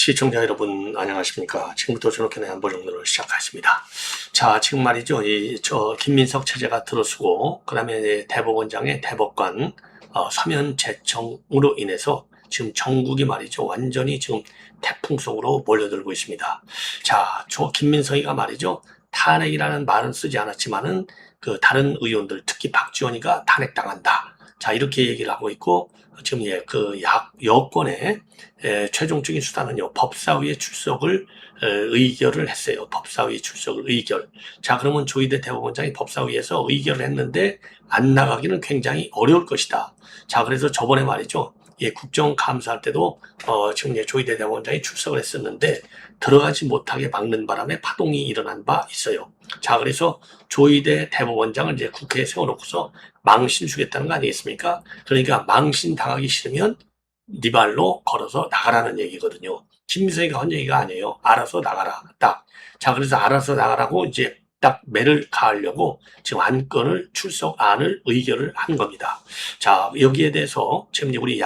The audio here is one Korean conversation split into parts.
시청자 여러분 안녕하십니까. 지금부터 저녁에 안보정론을 시작하겠습니다. 자, 지금 말이죠. 김민석 체제가 들어서고 그 다음에 대법원장의 대법관 서면 제청으로 인해서 지금 전국이 말이죠. 완전히 지금 태풍 속으로 몰려들고 있습니다. 자, 저 김민석이가 말이죠. 탄핵이라는 말은 쓰지 않았지만은 그 다른 의원들 특히 박지원이가 탄핵당한다. 자, 이렇게 얘기를 하고 있고 지금 여권의 최종적인 수단은요, 법사위의 출석을 의결을 했어요. 법사위 출석을 의결. 자, 그러면 조희대 대법원장이 법사위에서 의결을 했는데 안 나가기는 굉장히 어려울 것이다. 자, 그래서 저번에 말이죠. 국정감사할 때도 지금 조희대 대법원장이 출석을 했었는데 들어가지 못하게 막는 바람에 파동이 일어난 바 있어요. 자, 그래서 조희대 대법원장을 이제 국회에 세워놓고서 망신 주겠다는 거 아니겠습니까? 그러니까 망신 당하기 싫으면 네 발로 걸어서 나가라는 얘기거든요. 김민석이가 한 얘기가 아니에요. 알아서 나가라. 딱. 자, 그래서 알아서 나가라고 이제 딱 매를 가하려고 지금 안건을 출석안을 의결을 한 겁니다. 자, 여기에 대해서 지금 우리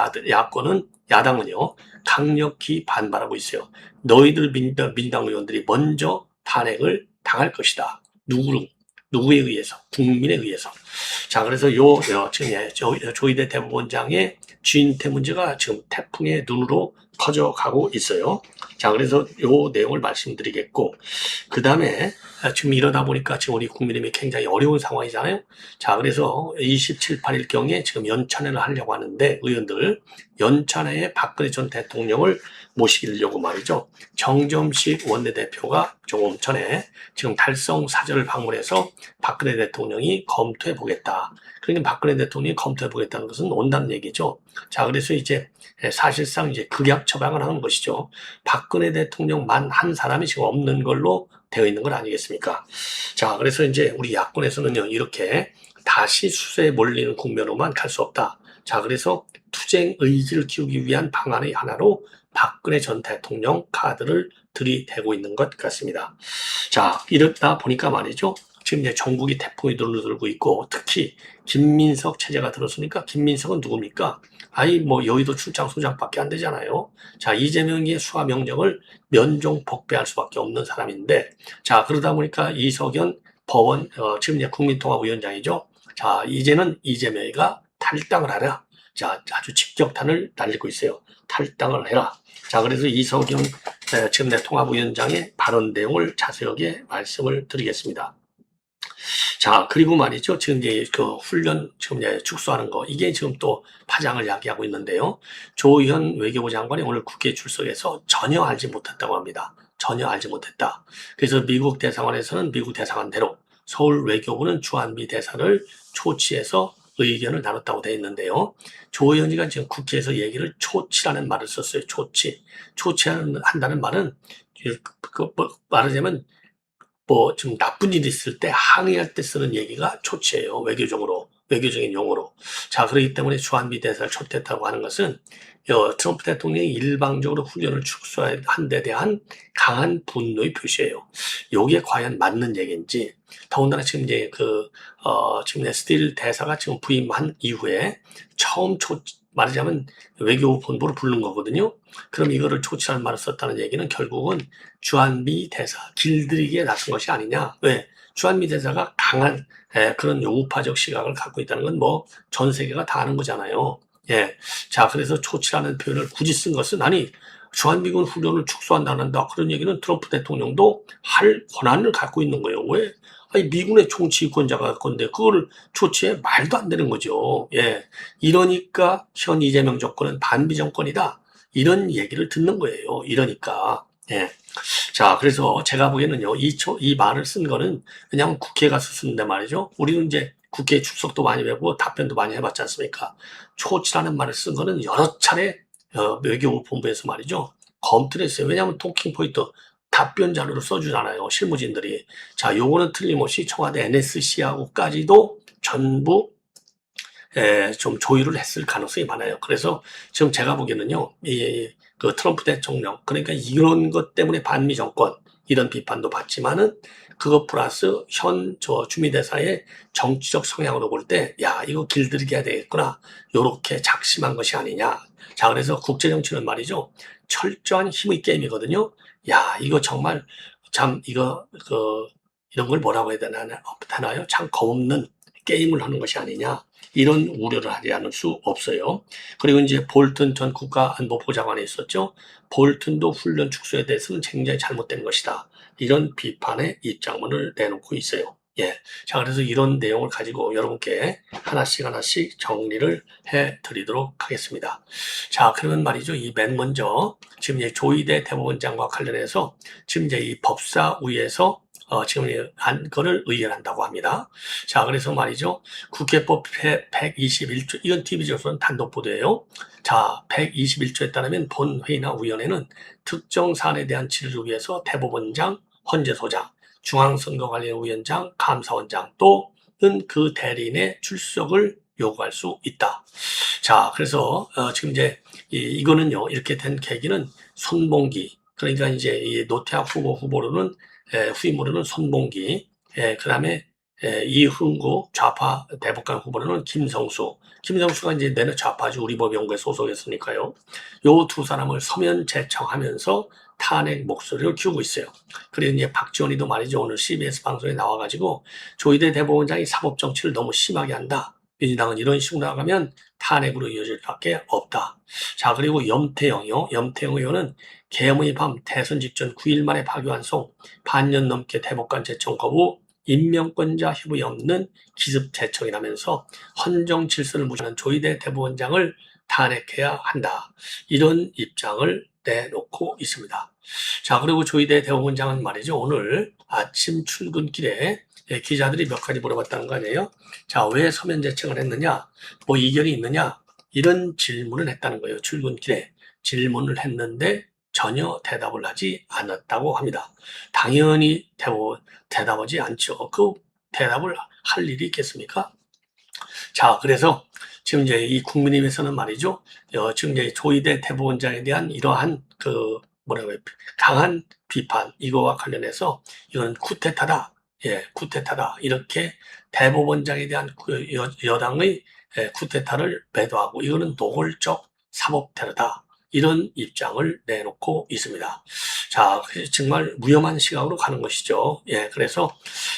야당은요 강력히 반발하고 있어요. 너희들 민당 의원들이 먼저 탄핵을 당할 것이다. 누구에 의해서? 국민에 의해서. 자, 그래서 지금 조희대 대법원장의 주인태 문제가 지금 태풍의 눈으로 커져가고 있어요. 자, 그래서 요 내용을 말씀드리겠고, 그 다음에 지금 이러다 보니까 지금 우리 국민의힘이 굉장히 어려운 상황이잖아요. 자, 그래서 27, 8일경에 지금 연찬회를 하려고 하는데, 의원들, 연찬회에 박근혜 전 대통령을 모시려고 말이죠. 정점식 원내대표가 조금 전에 지금 달성 사절을 방문해서 박근혜 대통령이 검토해 보겠다. 그러니까 박근혜 대통령이 검토해 보겠다는 것은 온다는 얘기죠. 자, 그래서 이제 사실상 이제 극약 처방을 하는 것이죠. 박근혜 대통령만 한 사람이 지금 없는 걸로 되어 있는 건 아니겠습니까? 자, 그래서 이제 우리 야권에서는요, 이렇게 다시 수세에 몰리는 국면으로만 갈 수 없다. 자, 그래서 투쟁 의지를 키우기 위한 방안의 하나로 박근혜 전 대통령 카드를 들이대고 있는 것 같습니다. 자, 이러다 보니까 말이죠. 지금 이제 전국이 태풍이 들고 있고 특히 김민석 체제가 들었으니까 김민석은 누굽니까? 여의도 출장 소장밖에 안 되잖아요. 자, 이재명의 수사 명령을 면종 복배할 수밖에 없는 사람인데, 자, 그러다 보니까 이석연 법원 지금 이제 국민통합위원장이죠. 자, 이제는 이재명이가 탈당을 하라. 자, 아주 직격탄을 날리고 있어요. 탈당을 해라. 자, 그래서 이석연 지금 내 통합위원장의 발언 내용을 자세하게 말씀을 드리겠습니다. 자, 그리고 말이죠. 지금 이제 그 훈련 지금 이제 축소하는 거, 이게 지금 또 파장을 야기하고 있는데요. 조의현 외교부 장관이 오늘 국회에 출석해서 전혀 알지 못했다고 합니다. 전혀 알지 못했다. 그래서 미국 대사관에서는 미국 대사관대로 서울 외교부는 주한미 대사를 초치해서 의견을 나눴다고 되어 있는데요. 조의현이가 지금 국회에서 얘기를 초치라는 말을 썼어요. 초치한다는 말은 말하자면 좀 나쁜 일이 있을 때 항의할 때 쓰는 얘기가 초치예요. 외교적인 용어로. 자, 그렇기 때문에 주한미 대사를 초대했다고 하는 것은 트럼프 대통령이 일방적으로 훈련을 축소한 데 대한 강한 분노의 표시예요. 이게 과연 맞는 얘기인지, 더군다나 지금 이제 지금 스틸 대사가 지금 부임한 이후에 처음 말하자면 외교부 본부를 부른 거거든요. 그럼 이거를 초치라는 말을 썼다는 얘기는 결국은 주한미 대사 길들이기에 나선 것이 아니냐. 왜? 주한미 대사가 강한 그런 우파적 시각을 갖고 있다는 건 전 세계가 다 아는 거잖아요. 예. 자, 그래서 초치라는 표현을 굳이 쓴 것은 주한미군 훈련을 축소한다는다. 그런 얘기는 트럼프 대통령도 할 권한을 갖고 있는 거예요. 왜? 미군의 총지휘권자가 건데 그거를 조치해 말도 안 되는 거죠. 예. 이러니까 현 이재명 정권은 반미 정권이다. 이런 얘기를 듣는 거예요. 이러니까. 예. 자, 그래서 제가 보기에는요, 이 말을 쓴 거는 그냥 국회에 가서 쓰는데 말이죠. 우리는 이제 국회 출석도 많이 해보고 답변도 많이 해봤지 않습니까? 초치라는 말을 쓴 거는 여러 차례 외교부 본부에서 말이죠. 검토를 했어요. 왜냐하면 토킹 포인트 답변 자료로 써주잖아요. 실무진들이. 자, 요거는 틀림없이 청와대 NSC하고까지도 전부 좀 조율을 했을 가능성이 많아요. 그래서 지금 제가 보기에는요, 그 트럼프 대통령, 그러니까 이런 것 때문에 반미 정권, 이런 비판도 받지만은 그것 플러스 현 주미대사의 정치적 성향으로 볼 때, 야, 이거 길들이게 해야 되겠구나. 요렇게 작심한 것이 아니냐. 자, 그래서 국제정치는 말이죠. 철저한 힘의 게임이거든요. 야, 이거 정말 참 이런 걸 뭐라고 해야 되나요? 참 겁없는 게임을 하는 것이 아니냐. 이런 우려를 하지 않을 수 없어요. 그리고 이제 볼튼 전 국가안보보좌관이 있었죠. 볼튼도 훈련 축소에 대해서는 굉장히 잘못된 것이다. 이런 비판의 입장문을 내놓고 있어요. 예. 자, 그래서 이런 내용을 가지고 여러분께 하나씩 정리를 해 드리도록 하겠습니다. 자, 그러면 말이죠. 이 맨 먼저 지금 이제 조희대 대법원장과 관련해서 지금 이제 이 법사위에서 지금 안건을 의결한다고 합니다. 자, 그래서 말이죠. 국회법 121조, 이건 TV조선 단독 보도예요. 자, 121조에 따르면 본회의나 위원회는 특정 사안에 대한 질의를 위해서 대법원장, 헌재소장, 중앙선거관리위원장, 감사원장 또는 그 대리인의 출석을 요구할 수 있다. 자, 그래서 지금 이제 이거는요, 이렇게 된 계기는 손봉기, 그러니까 이제 이 노태학 후보로는 후임으로는 손봉기, 그다음에 이흥구 좌파 대법관 후보로는 김성수가 이제 내는 좌파죠. 우리법연구에 소속했으니까요. 요 두 사람을 서면 제청하면서 탄핵 목소리를 키우고 있어요. 그리고 이제 박지원이도 말이죠. 오늘 CBS 방송에 나와가지고 조희대 대법원장이 사법 정치를 너무 심하게 한다. 민주당은 이런 식으로 나가면 탄핵으로 이어질 수밖에 없다. 자, 그리고 염태영이요. 염태영 의원은 계엄의 밤 대선 직전 9일 만에 파기환 송 반년 넘게 대법관 제청 거부 임명권자 협의 없는 기습 제청이라면서 헌정 질서를 무시하는 조희대 대법원장을 탄핵해야 한다. 이런 입장을 내놓고 있습니다. 자, 그리고 조희대 대법원장은 말이죠. 오늘 아침 출근길에 기자들이 몇 가지 물어봤다는 거 아니에요? 자, 왜 서면 제청을 했느냐? 뭐 이견이 있느냐? 이런 질문을 했다는 거예요. 출근길에 질문을 했는데 전혀 대답을 하지 않았다고 합니다. 당연히 대답하지 않죠. 그 대답을 할 일이 있겠습니까? 자, 그래서 지금 이제 이 국민의힘에서는 말이죠. 지금 이제 조희대 대법원장에 대한 이러한 강한 비판, 이거와 관련해서 이건 쿠데타다. 예, 쿠데타다. 이렇게 대법원장에 대한 여당의 쿠데타를 매도하고 이거는 노골적 사법 테러다. 이런 입장을 내놓고 있습니다. 자, 정말 위험한 시각으로 가는 것이죠. 예, 그래서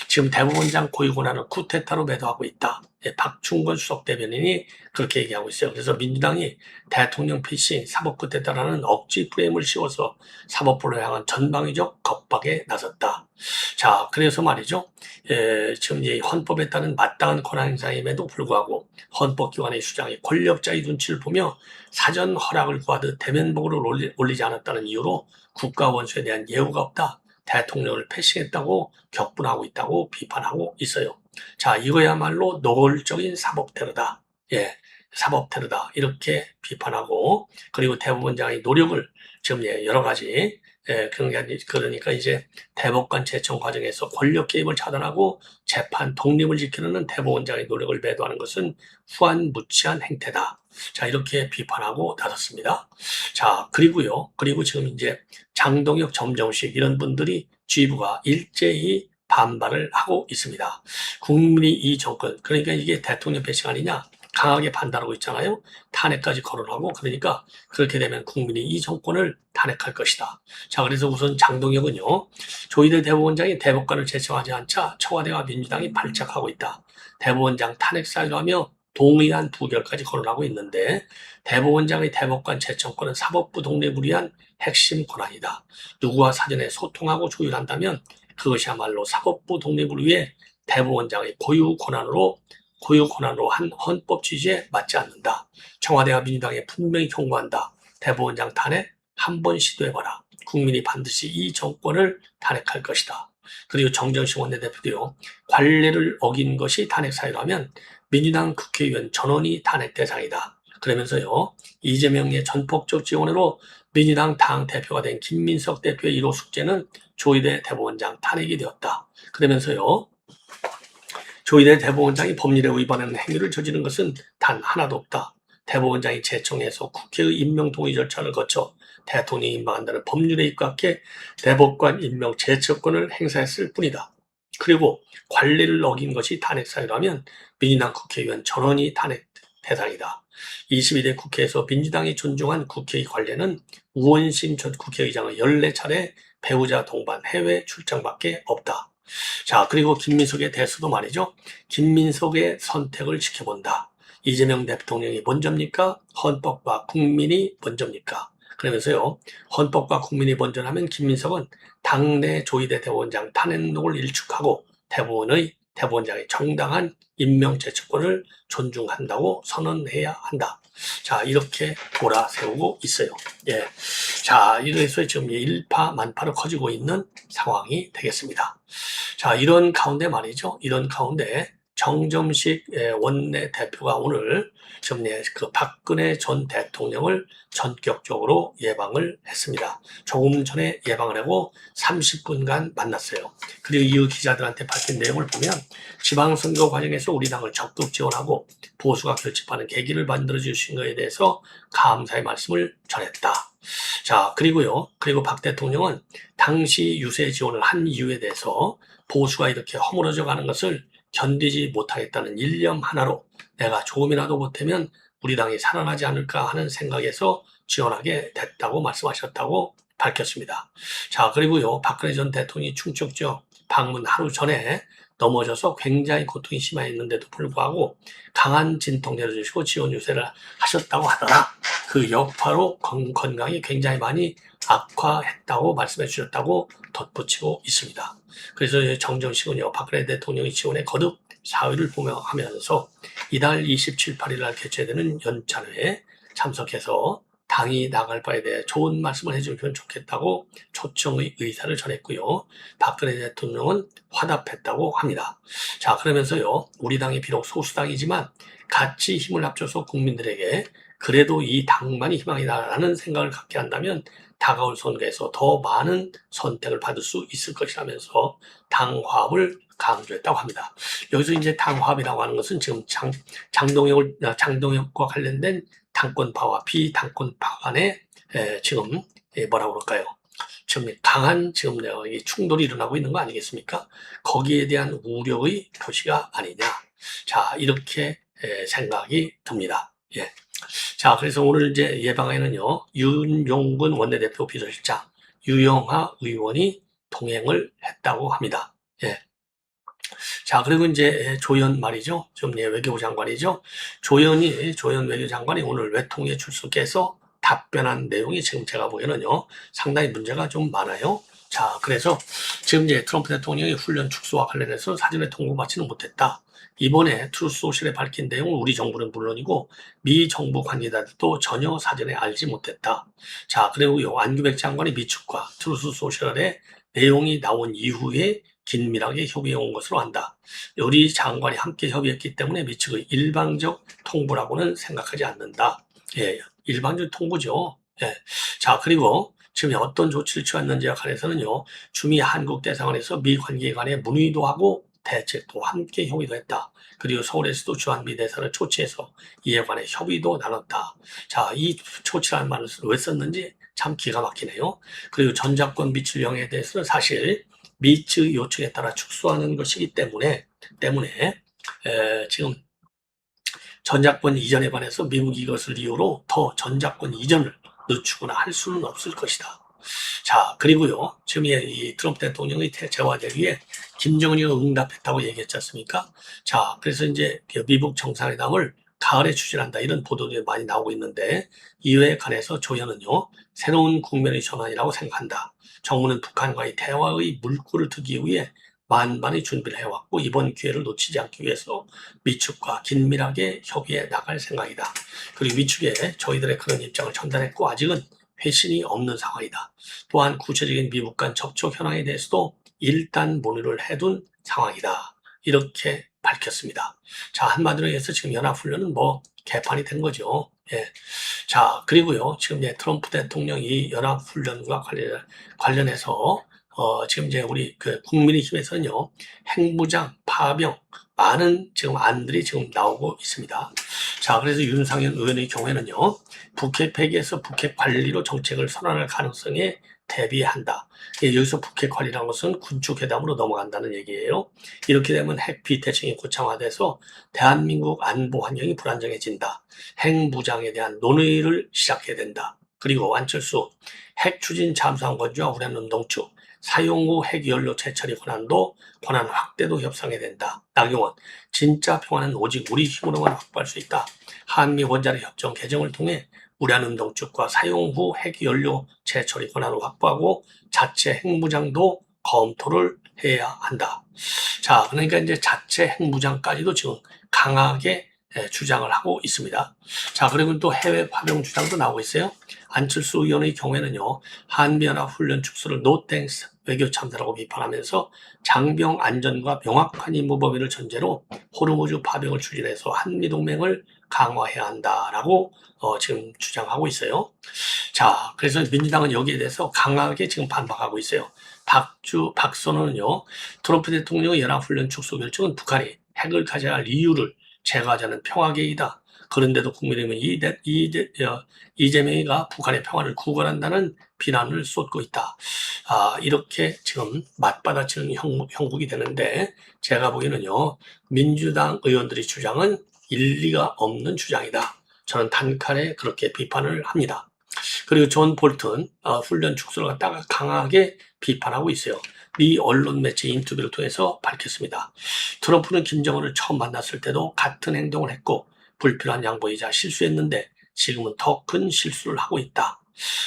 지금 대법원장 고유 권한을 쿠데타로 매도하고 있다. 예, 박충건 수석 대변인이 그렇게 얘기하고 있어요. 그래서 민주당이 대통령 PC 사법 쿠데타라는 억지 프레임을 씌워서 사법부를 향한 전방위적 겁박에 나섰다. 자, 그래서 말이죠. 지금 이 헌법에 따른 마땅한 권한 행사임에도 불구하고 헌법기관의 수장이 권력자의 눈치를 보며 사전 허락을 구하듯 대면복으로 올리지 않았다는 이유로 국가원수에 대한 예우가 없다. 대통령을 패싱했다고 격분하고 있다고 비판하고 있어요. 자, 이거야말로 노골적인 사법 테러다. 예, 사법 테러다. 이렇게 비판하고, 그리고 대법원장의 노력을 지금 여러 가지, 그러니까 이제 대법관 제청 과정에서 권력 개입을 차단하고 재판 독립을 지키려는 대법원장의 노력을 매도하는 것은 후한무치한 행태다. 자, 이렇게 비판하고 나섰습니다. 자, 그리고 지금 이제 장동혁, 점정식 이런 분들이 지휘부가 일제히 반발을 하고 있습니다. 국민이 이 정권, 그러니까 이게 대통령 배신 아니냐? 강하게 반발하고 있잖아요. 탄핵까지 거론하고, 그러니까 그렇게 되면 국민이 이 정권을 탄핵할 것이다. 자, 그래서 우선 장동혁은요, 조희대 대법원장이 대법관을 제청하지 않자 청와대와 민주당이 발작하고 있다. 대법원장 탄핵 사유로 하며 동의안 부결까지 거론하고 있는데, 대법원장의 대법관 제청권은 사법부 독립을 위한 핵심 권한이다. 누구와 사전에 소통하고 조율한다면 그것이야말로 사법부 독립을 위해 대법원장의 고유 권한으로 한 헌법 취지에 맞지 않는다. 청와대와 민주당에 분명히 경고한다. 대법원장 탄핵 한 번 시도해봐라. 국민이 반드시 이 정권을 탄핵할 것이다. 그리고 정정식 원내대표도요. 관례를 어긴 것이 탄핵 사유라면 민주당 국회의원 전원이 탄핵 대상이다. 그러면서요. 이재명의 전폭적 지원으로 민주당 당대표가 된 김민석 대표의 1호 숙제는 조희대 대법원장 탄핵이 되었다. 그러면서요. 조희대 대법원장이 법률에 위반하는 행위를 저지른 것은 단 하나도 없다. 대법원장이 제청해서 국회의 임명 동의 절차를 거쳐 대통령이 임명한다는 법률에 입각해 대법관 임명 제청권을 행사했을 뿐이다. 그리고 관례를 어긴 것이 탄핵 사유라면 민주당 국회의원 전원이 탄핵 대상이다. 22대 국회에서 민주당이 존중한 국회의 관례는 우원심 전 국회의장의 14차례 배우자 동반 해외 출장밖에 없다. 자, 그리고 김민석에 대해서도 말이죠. 김민석의 선택을 지켜본다. 이재명 대통령이 먼저입니까? 헌법과 국민이 먼저입니까? 그러면서요. 헌법과 국민이 먼저라면 김민석은 당내 조희대 대법원장 탄핵록을 일축하고 대법원장의 정당한 임명 제청권을 존중한다고 선언해야 한다. 자, 이렇게 몰아세우고 있어요. 예. 자, 이래서 지금 일파만파로 커지고 있는 상황이 되겠습니다. 자, 이런 가운데 말이죠. 이런 가운데 정점식 원내대표가 오늘 지금 그 박근혜 전 대통령을 전격적으로 예방을 했습니다. 조금 전에 예방을 하고 30분간 만났어요. 그리고 이후 기자들한테 밝힌 내용을 보면 지방선거 과정에서 우리 당을 적극 지원하고 보수가 결집하는 계기를 만들어주신 것에 대해서 감사의 말씀을 전했다. 자, 그리고 박 대통령은 당시 유세 지원을 한 이유에 대해서 보수가 이렇게 허물어져 가는 것을 견디지 못하겠다는 일념 하나로 내가 조금이라도 보태면 우리 당이 살아나지 않을까 하는 생각에서 지원하게 됐다고 말씀하셨다고 밝혔습니다. 자, 그리고요, 박근혜 전 대통령이 충청지역 방문 하루 전에 넘어져서 굉장히 고통이 심했는데도 불구하고 강한 진통 내려주시고 지원 유세를 하셨다고 하더라. 그 여파로 건강이 굉장히 많이 악화했다고 말씀해 주셨다고 덧붙이고 있습니다. 그래서 정정식은요, 박근혜 대통령의 지원에 거듭 사의를 표명하면서 이달 27, 8일 날 개최되는 연찬회에 참석해서 당이 나갈 바에 대해 좋은 말씀을 해주면 좋겠다고 초청의 의사를 전했고요. 박근혜 대통령은 화답했다고 합니다. 자, 그러면서요, 우리 당이 비록 소수당이지만 같이 힘을 합쳐서 국민들에게 그래도 이 당만이 희망이다라는 생각을 갖게 한다면 다가올 선거에서 더 많은 선택을 받을 수 있을 것이라면서 당화합을 강조했다고 합니다. 여기서 이제 당화합이라고 하는 것은 지금 장동혁과 관련된 당권파와 비당권파 간에 지금 뭐라고 그럴까요? 지금 강한 지금 충돌이 일어나고 있는 거 아니겠습니까? 거기에 대한 우려의 표시가 아니냐. 자, 이렇게 생각이 듭니다. 예. 자, 그래서 오늘 이제 예방에는요, 윤용근 원내대표 비서실장, 유영하 의원이 동행을 했다고 합니다. 예. 자, 그리고 이제 조연 말이죠. 좀 외교부 장관이죠. 조연 외교장관이 오늘 외통위에 출석해서 답변한 내용이 지금 제가 보기에는요, 상당히 문제가 좀 많아요. 자, 그래서 지금 이제 트럼프 대통령이 훈련 축소와 관련해서 사전에 통보받지는 못했다. 이번에 트루스소셜에 밝힌 내용을 우리 정부는 물론이고 미 정부 관계자들도 전혀 사전에 알지 못했다. 자, 그리고 안규백 장관이 미축과 트루스소셜에 내용이 나온 이후에 긴밀하게 협의해 온 것으로 안다. 우리 장관이 함께 협의했기 때문에 미측의 일방적 통보라고는 생각하지 않는다. 예, 일방적 통보죠. 예. 자, 그리고 지금 어떤 조치를 취했는지에 관해서는요, 주미 한국 대사관에서 미 관계관에 문의도 하고 대책도 함께 협의도 했다. 그리고 서울에서도 주한미 대사를 초치해서 이에 관해 협의도 나눴다. 자, 이 초치라는 말을 왜 썼는지 참 기가 막히네요. 그리고 전작권 미칠 영향에 대해서는 사실 미츠 요청에 따라 축소하는 것이기 때문에 지금 전작권 이전에 관해서 미국이 이것을 이유로 더 전작권 이전을 늦추거나 할 수는 없을 것이다. 자, 그리고요, 지금 이 트럼프 대통령의 재화대위에 김정은이가 응답했다고 얘기했지 않습니까? 자, 그래서 이제 미국 정상회담을 가을에 추진한다, 이런 보도들이 많이 나오고 있는데, 이에 관해서 조연은요, 새로운 국면의 전환이라고 생각한다. 정부는 북한과의 대화의 물꼬를 트기 위해 만반의 준비를 해왔고 이번 기회를 놓치지 않기 위해서 미측과 긴밀하게 협의해 나갈 생각이다. 그리고 미측에 저희들의 그런 입장을 전달했고 아직은 회신이 없는 상황이다. 또한 구체적인 미국 간 접촉 현황에 대해서도 일단 문의를 해둔 상황이다. 이렇게 밝혔습니다. 자, 한마디로 해서 지금 연합훈련은 개판이 된 거죠. 예. 자, 그리고요, 지금 트럼프 대통령이 연합훈련과 관련해서 지금 이제 우리 국민의힘에서는요, 핵무장, 파병, 많은 지금 안들이 지금 나오고 있습니다. 자, 그래서 윤상현 의원의 경우에는요, 북핵 폐기에서 북핵 관리로 정책을 선언할 가능성에 대비한다. 예, 여기서 북핵활이라는 것은 군축회담으로 넘어간다는 얘기예요. 이렇게 되면 핵 비대칭이 고착화돼서 대한민국 안보 환경이 불안정해진다. 핵무장에 대한 논의를 시작해야 된다. 그리고 안철수 핵 추진 잠수함 건조와 우라늄 농축 사용 후 핵연료 채처리 권한 확대도 협상해야 된다. 나경원 진짜 평화는 오직 우리 힘으로만 확보할 수 있다. 한미 원자력 협정 개정을 통해 우라늄 농축과 사용 후 핵연료 재처리 권한을 확보하고 자체 핵무장도 검토를 해야 한다. 자, 그러니까 이제 자체 핵무장까지도 지금 강하게 주장을 하고 있습니다. 자, 그리고 또 해외 파병 주장도 나오고 있어요. 안철수 의원의 경우에는요, 한미연합 훈련 축소를 노땡스 외교 참사라고 비판하면서 장병 안전과 명확한 임무 범위를 전제로 호르무즈 파병을 추진해서 한미 동맹을 강화해야 한다라고 지금 주장하고 있어요. 자, 그래서 민주당은 여기에 대해서 강하게 지금 반박하고 있어요. 박선호는요, 트럼프 대통령의 연합훈련 축소 결정은 북한이 핵을 가져야 할 이유를 제거하자는 평화계획이다. 그런데도 국민의힘은 이재명이가 북한의 평화를 구걸한다는 비난을 쏟고 있다. 이렇게 지금 맞받아치는 형국이 되는데 제가 보기에는요, 민주당 의원들의 주장은 일리가 없는 주장이다. 저는 단칼에 그렇게 비판을 합니다. 그리고 존 볼튼 훈련 축소를 갖다가 강하게 비판하고 있어요. 미 언론 매체 인터뷰를 통해서 밝혔습니다. 트럼프는 김정은을 처음 만났을 때도 같은 행동을 했고 불필요한 양보이자 실수했는데 지금은 더 큰 실수를 하고 있다.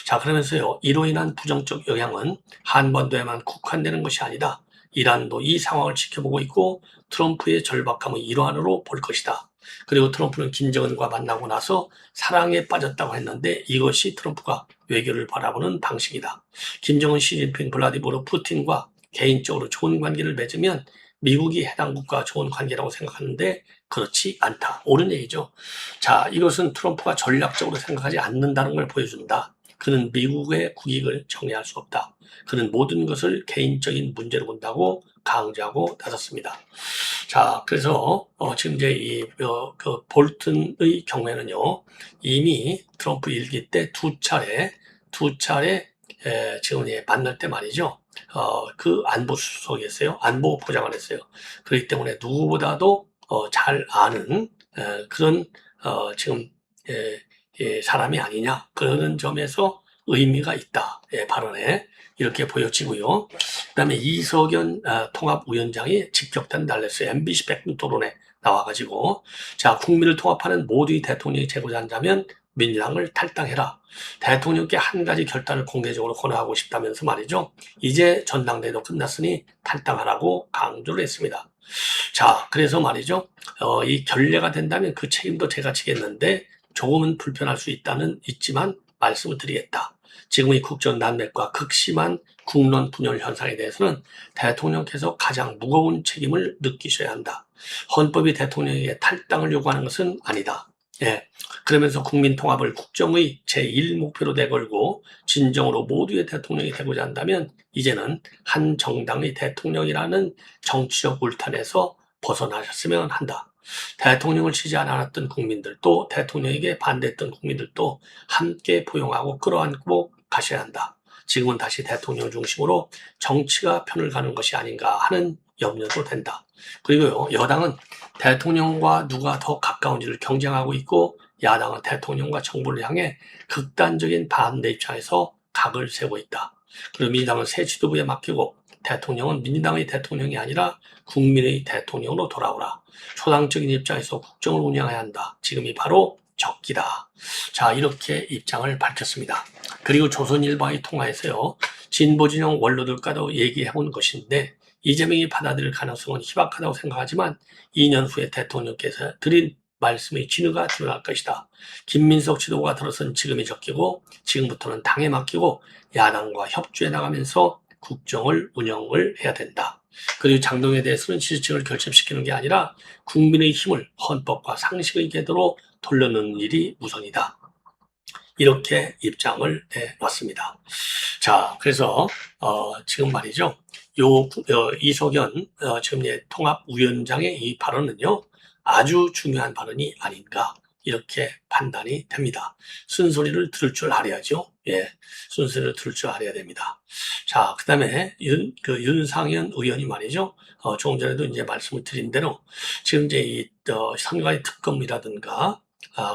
자, 그러면서요, 이로 인한 부정적 영향은 한반도에만 국한되는 것이 아니다. 이란도 이 상황을 지켜보고 있고 트럼프의 절박함의 일환으로 볼 것이다. 그리고 트럼프는 김정은과 만나고 나서 사랑에 빠졌다고 했는데 이것이 트럼프가 외교를 바라보는 방식이다. 김정은, 시진핑, 블라디미르 푸틴과 개인적으로 좋은 관계를 맺으면 미국이 해당 국가와 좋은 관계라고 생각하는데 그렇지 않다. 옳은 얘기죠. 자, 이것은 트럼프가 전략적으로 생각하지 않는다는 걸 보여준다. 그는 미국의 국익을 정의할 수 없다. 그는 모든 것을 개인적인 문제로 본다고 강조하고 나섰습니다. 자, 그래서 지금 이제 그 볼튼의 경우에는요, 이미 트럼프 일기 때 두 차례 지금 만날 때 말이죠. 그 안보 수석이었어요. 안보 보좌관 했어요. 그렇기 때문에 누구보다도 잘 아는 그런 지금 사람이 아니냐 그러는 점에서 의미가 있다. 발언에 이렇게 보여지고요. 그다음에 이석연 통합위원장이 직격탄 날렸어요. MBC 백분 토론에 나와가지고 자, 국민을 통합하는 모두의 대통령이 되고자 한다면 민주당을 탈당해라. 대통령께 한 가지 결단을 공개적으로 권하고 싶다면서 말이죠. 이제 전당대회도 끝났으니 탈당하라고 강조를 했습니다. 자, 그래서 말이죠. 이 결례가 된다면 그 책임도 제가 지겠는데 조금은 불편할 수 있지만 말씀을 드리겠다. 지금의 국정 난맥과 극심한 국론 분열 현상에 대해서는 대통령께서 가장 무거운 책임을 느끼셔야 한다. 헌법이 대통령에게 탈당을 요구하는 것은 아니다. 예. 그러면서 국민 통합을 국정의 제1목표로 내걸고 진정으로 모두의 대통령이 되고자 한다면 이제는 한 정당의 대통령이라는 정치적 울타리에서 벗어나셨으면 한다. 대통령을 지지하지 않았던 국민들도 대통령에게 반대했던 국민들도 함께 포용하고 끌어안고 가셔야 한다. 지금은 다시 대통령 중심으로 정치가 편을 가는 것이 아닌가 하는 염려도 된다. 그리고요, 여당은 대통령과 누가 더 가까운지를 경쟁하고 있고 야당은 대통령과 정부를 향해 극단적인 반대 입장에서 각을 세우고 있다. 그리고 민주당은 새 지도부에 맡기고 대통령은 민주당의 대통령이 아니라 국민의 대통령으로 돌아오라. 초당적인 입장에서 국정을 운영해야 한다. 지금이 바로 적기다. 자, 이렇게 입장을 밝혔습니다. 그리고 조선일보의 통화에서요, 진보진영 원로들과도 얘기해본 것인데 이재명이 받아들일 가능성은 희박하다고 생각하지만 2년 후에 대통령께서 드린 말씀의 진위가 드러날 것이다. 김민석 지도부가 들어선 지금이 적기고 지금부터는 당에 맡기고 야당과 협조해 나가면서 국정을 운영을 해야 된다. 그리고 장동에 대해서는 지지층을 결집시키는 게 아니라 국민의 힘을 헌법과 상식의 궤도로 돌려놓는 일이 우선이다. 이렇게 입장을 내놨습니다. 자, 그래서 지금 말이죠. 이석연 지금 통합위원장의 이 발언은요, 아주 중요한 발언이 아닌가 이렇게 판단이 됩니다. 쓴소리를 들을 줄 알아야죠. 예, 순서를 둘 줄 알아야 됩니다. 자, 그 다음에 윤상현 의원이 말이죠. 조금 전에도 이제 말씀을 드린 대로 지금 이제 선거의 특검이라든가,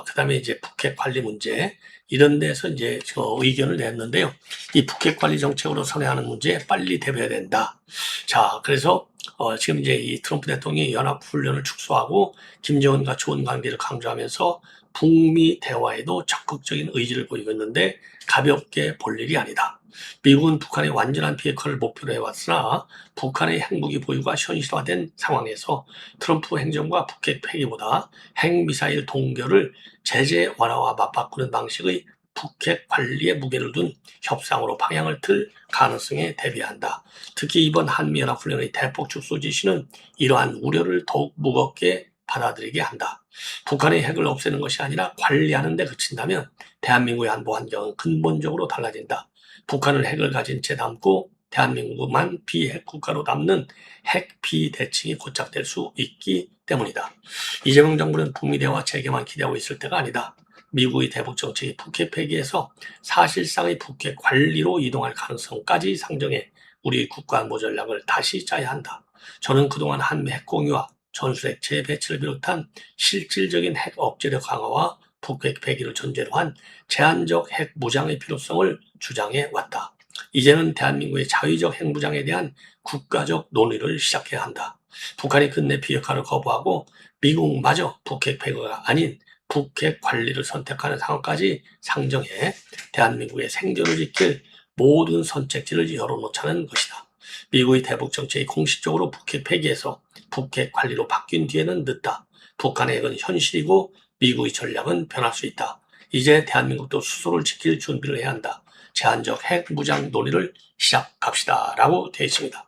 그 다음에 이제 북핵 관리 문제, 이런 데서 이제 의견을 냈는데요. 이 북핵 관리 정책으로 선회하는 문제에 빨리 대비해야 된다. 자, 그래서 지금 이제 이 트럼프 대통령이 연합훈련을 축소하고 김정은과 좋은 관계를 강조하면서 북미 대화에도 적극적인 의지를 보이고 있는데 가볍게 볼 일이 아니다. 미국은 북한의 완전한 비핵화를 목표로 해왔으나 북한의 핵무기 보유가 현실화된 상황에서 트럼프 행정과 북핵 폐기보다 핵미사일 동결을 제재 완화와 맞바꾸는 방식의 북핵 관리에 무게를 둔 협상으로 방향을 틀 가능성에 대비한다. 특히 이번 한미연합훈련의 대폭 축소 지시는 이러한 우려를 더욱 무겁게 받아들이게 한다. 북한의 핵을 없애는 것이 아니라 관리하는 데 그친다면 대한민국의 안보 환경은 근본적으로 달라진다. 북한은 핵을 가진 채 남고 대한민국만 비핵 국가로 남는 핵 비대칭이 고착될 수 있기 때문이다. 이재명 정부는 북미 대화 재개만 기대하고 있을 때가 아니다. 미국의 대북 정책이 북핵 폐기에서 사실상의 북핵 관리로 이동할 가능성까지 상정해 우리 국가 안보 전략을 다시 짜야 한다. 저는 그동안 한미 핵 공유와 전술핵 재배치를 비롯한 실질적인 핵 억제력 강화와 북핵 폐기를 전제로 한 제한적 핵 무장의 필요성을 주장해 왔다. 이제는 대한민국의 자위적 핵 무장에 대한 국가적 논의를 시작해야 한다. 북한이 끝내 비핵화를 거부하고 미국마저 북핵 폐기가 아닌 북핵 관리를 선택하는 상황까지 상정해 대한민국의 생존을 지킬 모든 선택지를 열어놓자는 것이다. 미국의 대북 정책이 공식적으로 북핵 폐기에서 북핵 관리로 바뀐 뒤에는 늦다. 북한의 핵은 현실이고 미국의 전략은 변할 수 있다. 이제 대한민국도 수소를 지킬 준비를 해야 한다. 제한적 핵 무장 논의를 시작합시다. 라고 되어 있습니다.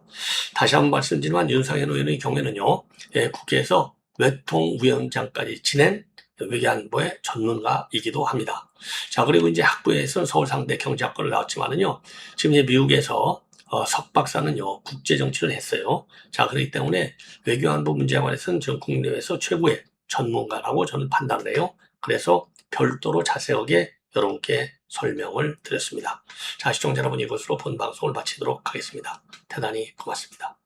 다시 한번 말씀드리지만 윤상현 의원의 경우에는요, 국회에서 외통위원장까지 지낸 외교안보의 전문가이기도 합니다. 자, 그리고 이제 학부에서는 서울상대 경제학과를 나왔지만은요, 지금 이제 미국에서 석박사는요, 국제정치를 했어요. 자, 그렇기 때문에 외교안보 문제에 관해서는 전 국내에서 최고의 전문가라고 저는 판단을 해요. 그래서 별도로 자세하게 여러분께 설명을 드렸습니다. 자, 시청자 여러분, 이것으로 본 방송을 마치도록 하겠습니다. 대단히 고맙습니다.